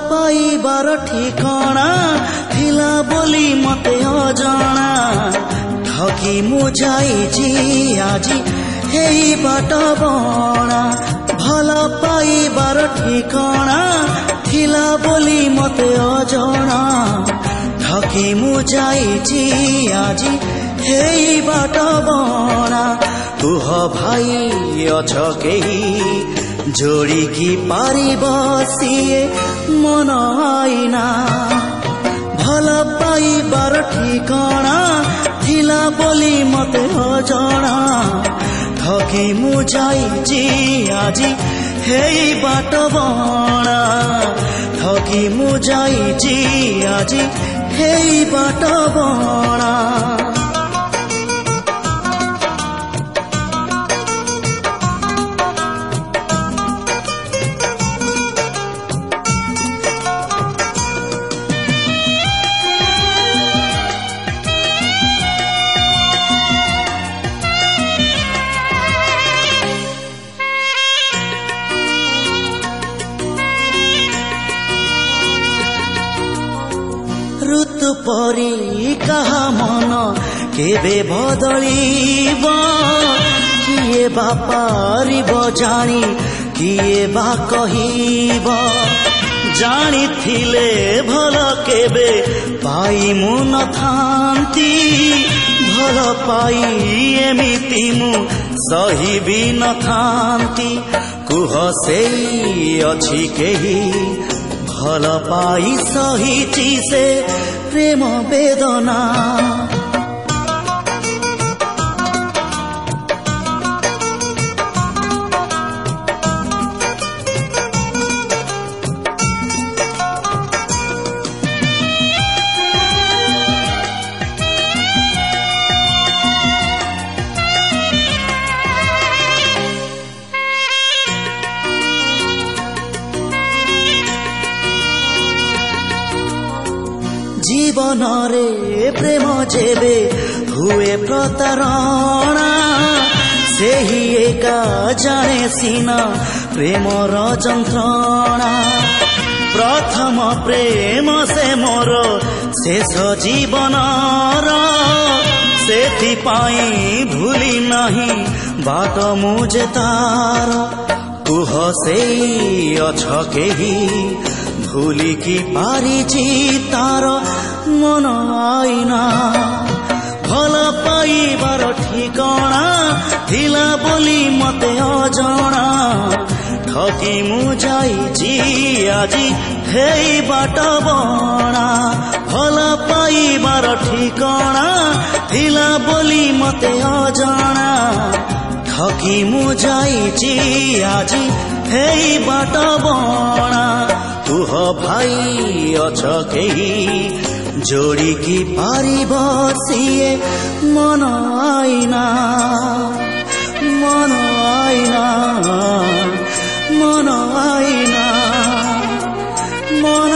पाइबार ठिकाना थिला बोली मते अजणा ठकी मुझाइछि आजी हेई बाट बणा भल पाइबार ठिकाना थिला बोली मते अजणा ठकी मुझाइछि आजी हेई बाट बणा तुह भाई अछ केही जोड़ी की पारी बसिए मन आईना भल पाइबार ठिकाना थिला बोली मते अजणा ठकी मुझाइछि आजी हेई बाट बणा ठकी मुझाइछि आजी हेई बाट बणा ऋतु परी कहा मन केबे बदलिब किए बा पारिब जानी किए बा कहिब जानिथिले भल केबे पाई मु नथांती भल पाई एमिति मु सही भी नथांती कुह सेई अछि केही भल पाई सहिछि से प्रेम वेदना जीवन रे प्रेम जेबे हुए प्रतारणा सेही एका जाने सीना प्रेम र जंत्रणा प्रथम प्रेम से मोर शेष जीवन सेथि पाई भूली नहीं बाट मुझे तार कुह सेई अछ केही भूली की पारिछि तार मन आईना भल पाइबार ठिकाना थिला बोली मते अजणा ठकी मुझाइछि आजी हेई बाट बणा भल पाइबार ठिकाना थिला बोली मते अजणा ठकी मुझाइछि आजी हेई बाट बणा तुह भाई अछ केही जोड़ी की पारी बसिए मन आईना मन आईना मन आईना मन